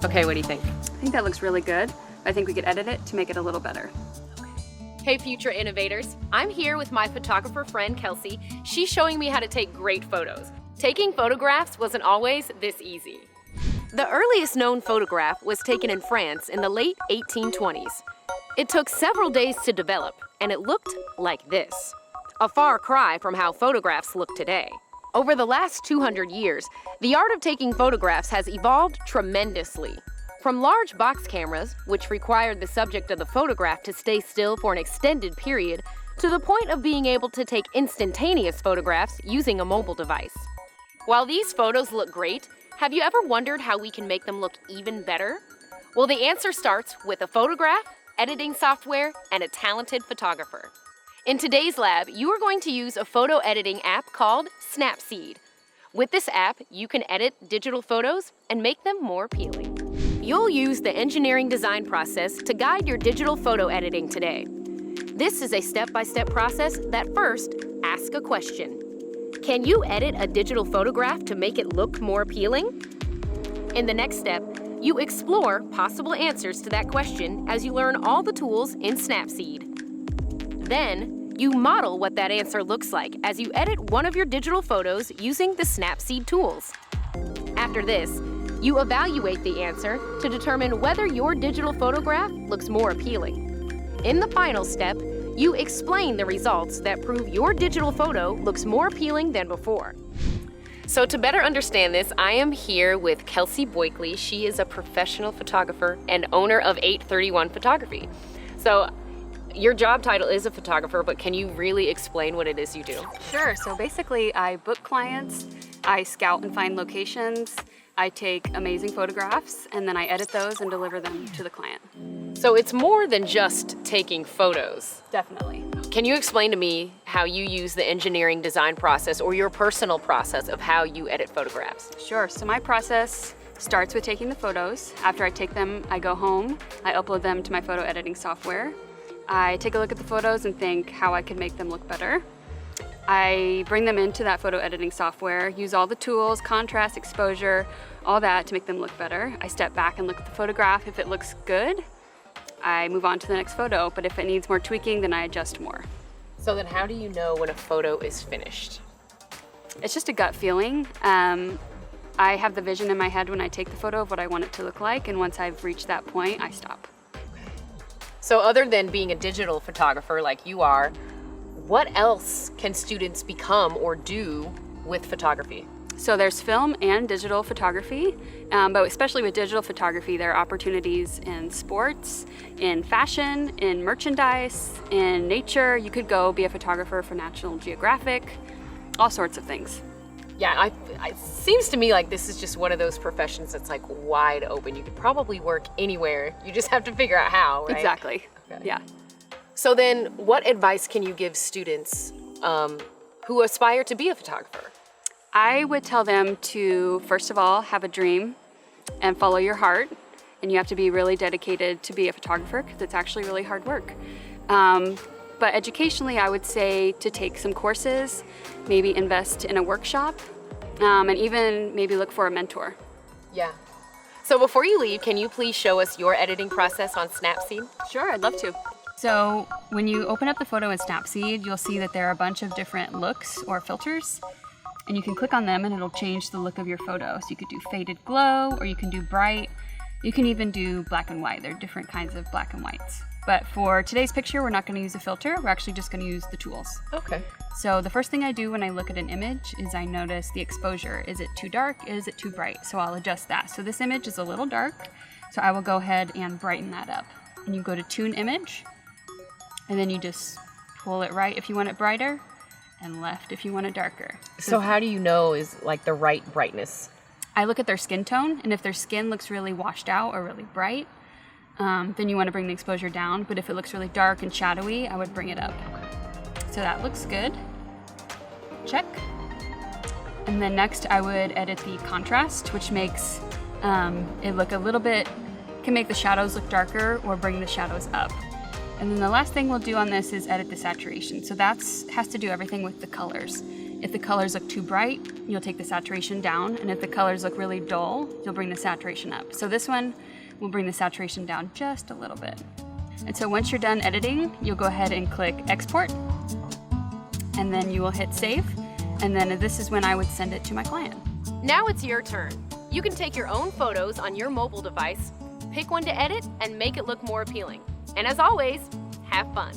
Okay, what do you think? I think that looks really good. I think we could edit it to make it a little better. Hey, future innovators. I'm here with my photographer friend, Kelsey. She's showing me how to take great photos. Taking photographs wasn't always this easy. The earliest known photograph was taken in France in the late 1820s. It took several days to develop, and it looked like this. A far cry from how photographs look today. Over the last 200 years, the art of taking photographs has evolved tremendously. From large box cameras, which required the subject of the photograph to stay still for an extended period, to the point of being able to take instantaneous photographs using a mobile device. While these photos look great, have you ever wondered how we can make them look even better? Well, the answer starts with a photograph, editing software, and a talented photographer. In today's lab, you are going to use a photo editing app called Snapseed. With this app, you can edit digital photos and make them more appealing. You'll use the engineering design process to guide your digital photo editing today. This is a step-by-step process that first asks a question. Can you edit a digital photograph to make it look more appealing? In the next step, you explore possible answers to that question as you learn all the tools in Snapseed. Then, you model what that answer looks like as you edit one of your digital photos using the Snapseed tools. After this, you evaluate the answer to determine whether your digital photograph looks more appealing. In the final step, you explain the results that prove your digital photo looks more appealing than before. So to better understand this, I am here with Kelsey Boykley. She is a professional photographer and owner of 831 Photography. So your job title is a photographer, but can you really explain what it is you do? Sure, so basically I book clients, I scout and find locations, I take amazing photographs, and then I edit those and deliver them to the client. So it's more than just taking photos. Definitely. Can you explain to me how you use the engineering design process or your personal process of how you edit photographs? Sure, so my process starts with taking the photos. After I take them, I go home, I upload them to my photo editing software. I take a look at the photos and think how I could make them look better. I bring them into that photo editing software, use all the tools, contrast, exposure, all that to make them look better. I step back and look at the photograph. If it looks good, I move on to the next photo, but if it needs more tweaking, then I adjust more. So then how do you know when a photo is finished? It's just a gut feeling. I have the vision in my head when I take the photo of what I want it to look like, and once I've reached that point, I stop. So other than being a digital photographer like you are, what else can students become or do with photography? So there's film and digital photography, but especially with digital photography, there are opportunities in sports, in fashion, in merchandise, in nature. You could go be a photographer for National Geographic, all sorts of things. Yeah, it seems to me like this is just one of those professions that's like wide open. You could probably work anywhere. You just have to figure out how, right? Exactly, Okay. Yeah. So then what advice can you give students who aspire to be a photographer? I would tell them to, first of all, have a dream and follow your heart. And you have to be really dedicated to be a photographer because it's actually really hard work. But educationally, I would say to take some courses, maybe invest in a workshop, and even maybe look for a mentor. Yeah. So before you leave, can you please show us your editing process on Snapseed? Sure, I'd love to. So when you open up the photo in Snapseed, you'll see that there are a bunch of different looks or filters, and you can click on them and it'll change the look of your photo. So you could do faded glow, or you can do bright. You can even do black and white. There are different kinds of black and whites. But for today's picture, we're not going to use a filter. We're actually just going to use the tools. Okay. So the first thing I do when I look at an image is I notice the exposure. Is it too dark? Is it too bright? So I'll adjust that. So this image is a little dark, so I will go ahead and brighten that up. And you go to Tune Image, and then you just pull it right if you want it brighter, and left if you want it darker. So how do you know is like the right brightness? I look at their skin tone, and if their skin looks really washed out or really bright, then you want to bring the exposure down. But if it looks really dark and shadowy, I would bring it up. So that looks good. Check. And then next I would edit the contrast, which makes it look a little bit, can make the shadows look darker or bring the shadows up. And then the last thing we'll do on this is edit the saturation. So that's has to do everything with the colors. If the colors look too bright, you'll take the saturation down, and if the colors look really dull, you'll bring the saturation up. So this one will bring the saturation down just a little bit. And so once you're done editing, you'll go ahead and click export, and then you will hit save, and then this is when I would send it to my client. Now it's your turn. You can take your own photos on your mobile device, pick one to edit, and make it look more appealing. And as always, have fun.